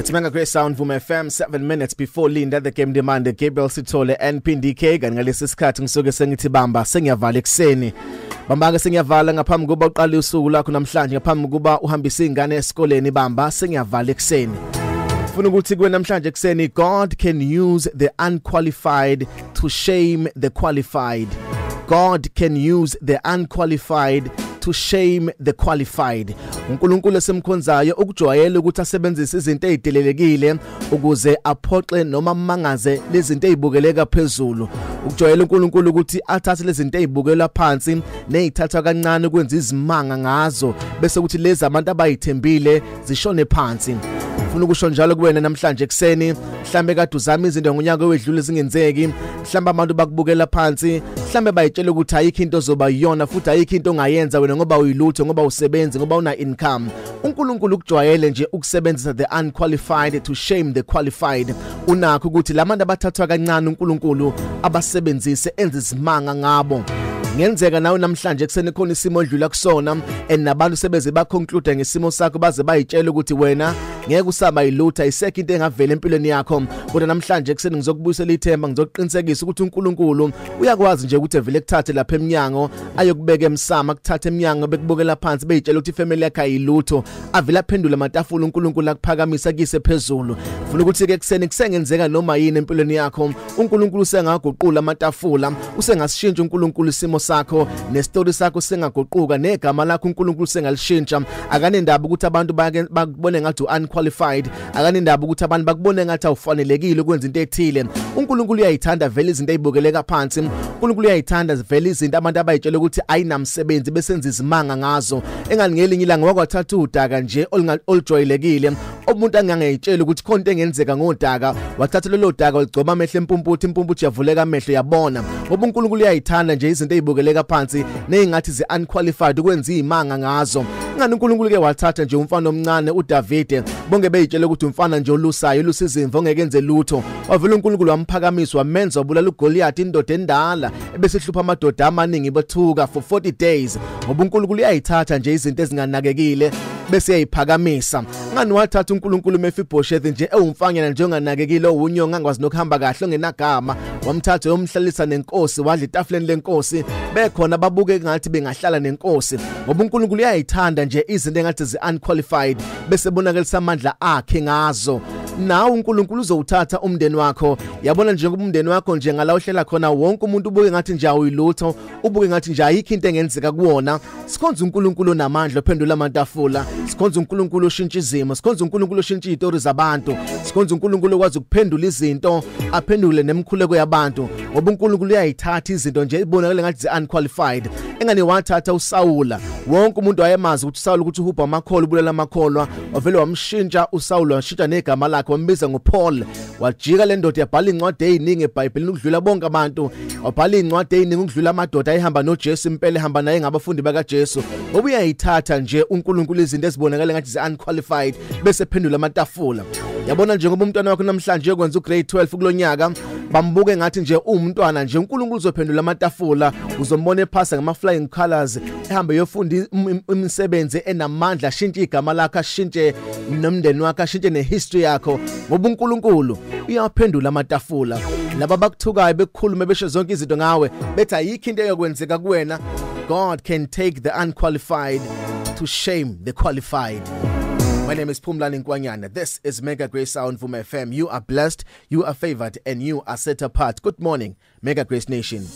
It's Mega Grace Sound Vuma FM 7 minutes before Linda the game demand Gabriel Sithole and PDK ngalesi sikhathi ngisuke sengithi bamba sengiyavala ekseni bamba ke sengiyavala ngaphambi kuba uqala usuku lakho namhlanje ngaphambi kuba uhambisa ingane esikoleni bamba sengiyavala ekseni ufuna ukuthi kuwe namhlanje ekseni God can use the unqualified to shame the qualified. God can use the unqualified to shame the qualified. uNkulunkulu esemkhonzayo ukujwayela ukuthi asebenzise izinto ezidelelekile ukuze aphoxe noma mangaze lezi zinto ezibukeleka phezulu. Ukujwayela uNkulunkulu ukuthi athathe lezi zinto ezibukelwa phansi nezithatha kancane ukwenza izimanga ngazo bese ukuthi lezi abantu abayithembile zishone phansi. Ufuna ukusho njalo kuwena namhlanje ekseni mhlambe kade uzama izinto ngonyaka owedlule zingenzeki mhlambe abantu bakubukela phansi mhlambe bayitshela ukuthi ayikho into zoba yiyona futhi ayikho into ongayenza wena ngoba uyilutho ngoba usebenza ngoba una income. uNkulunkulu ukujwayele nje ukusebenzisa the unqualified to shame the qualified. Unakho ukuthi labantu abathathwa kancane uNkulunkulu abasebenzise enze izimanga ngabo. Ngenzeka nawe namhlanje ekseni khona isimo odlula kusona nabantu sebeze baconclude ngesimo sakho baze bayitshela ukuthi wena ngeke usaba yilutha isekho into engavela empilweni yakho kodwa namhlanje ekseni ngizokubuyisela ithemba ngizoqinisekisa ukuthi uNkulunkulu uyakwazi nje ukuthi evele kuthathe lapha eminyango ayokubeka emsama kuthatha eminyango bekubukela phansi beyitshela ukuthi ifamily yakhe ayilutho avela phendula amatafula uNkulunkulu akuphakamisa kise phezulu. Ufuna ukuthi ke ekseni kusengenzeka noma yini empilweni yakho uNkulunkulu sengaguqula amatafula usengasishintsha uNkulunkulu isimo sakho nestory sakho sengaguquka negama lakho uNkulunkulu sengalishintsha. Akane ndaba ukuthi abantu bakubone ngathi unqualified akane ndaba ukuthi abantu bakubone ngathi awufanelekile ukwenza into ethile. uNkulunkulu uyayithanda vele izinto ezibukeleka phansi. uNkulunkulu uyayithanda vele izinto abantu abayitshela ukuthi ayinamsebenzi besenza izimanga ngazo. Engani ngelinye ilanga wakwathatha udaka nje olujwayelekile umuntu angangayitshela ukuthi khona into engenzeka ngodaka wathatha lelo daka ligcoma amehlo impumputhi yavuleka amehlo yabona. Ngoba uNkulunkulu uyayithanda nje izinto ezibukeleka phansi nezingathi unqualified ukwenza izimanga ngazo. Ngani uNkulunkulu ke wathatha nje umfana omncane uDavid bonke beyitshela ukuthi umfana nje olusayo lusizimvo ngekenze lutho wavela uNkulunkulu wamphakamisa wamenza wabulala uGoliath indoda endala ebesihlupha amadoda amaningi bethuka for 40 days. Ngoba uNkulunkulu uyayithatha nje izinto ezinganakekile bese eyiphakamisa. Ngani wathatha uNkulunkulu Mephibosheth nje ewumfanyana nje onganakekile owunyonga angwazi nokuhamba kahle ongenagama wamthatha yomhlalisa nenkosi wadla itafuleni lenkosi bekhona babuke ngathi bengahlala nenkosi. Ngoba uNkulunkulu uyayithanda nje izinto engathi unqualified bese bonakalisa amandla akhe ngazo. Nawe uNkulunkulu uzowuthatha umndeni wakho yabona nje ngoba umndeni wakho nje ngala uhlela khona wonke umuntu ubuke ngathi nje awuyilutho ubuke ngathi nje ayikho into engenzeka kuwona. Sikhonza uNkulunkulu namandla ophendula amatafula, sikhonza uNkulunkulu oshintsha izimo, sikhonza uNkulunkulu oshintsha izitori zabantu, sikhonza uNkulunkulu okwazi ukuphendula izinto aphendule nemkhuleko yabantu. Ngoba uNkulunkulu uyayithatha izinto nje ibonakala ngathi unqualified. Engane wathatha uSawula wonke umuntu wayemazi ukuthi uSawula ukuthi uhubha amakholo ubulala amakholwa wavele wamshintsha uSawula washintsha negama lakhe wambiza ngoPaul wajika le ndoda yabhala incwadi eziningi eBhayibhelini ukudlula bonke abantu wabhala incwadi eziningi ukudlula amadoda ayihamba noJesu impela ehamba naye ngabafundi bakaJesu. Ngoba uyayithatha nje uNkulunkulu izinto ezibonakala ngathi unqualified bese phendula amatafula. Yabona nje ngoba umntwana wakho namhlanje yokwenza ugrade 12 kulonyaka bambuke ngathi nje umntwana nje uNkulunkulu uzophendula amatafula uzombona ephasa ngama flying colors ehambe yofunda imisebenzi enamandla ashintshe igama lakho ashintshe nomndeni wakho ashintshe nehistory yakho. Ngoba uNkulunkulu uyaphendula amatafula. Laba bakuthukayo bekukhuluma besho zonke izinto ngawe bethi ayikho into eyokwenzeka kuwena. God can take the unqualified to shame the qualified. My name is Phumlani Nkwanyana. This is Mega Grace Sound Vuma FM. You are blessed, you are favored, and you are set apart. Good morning, Mega Grace Nation.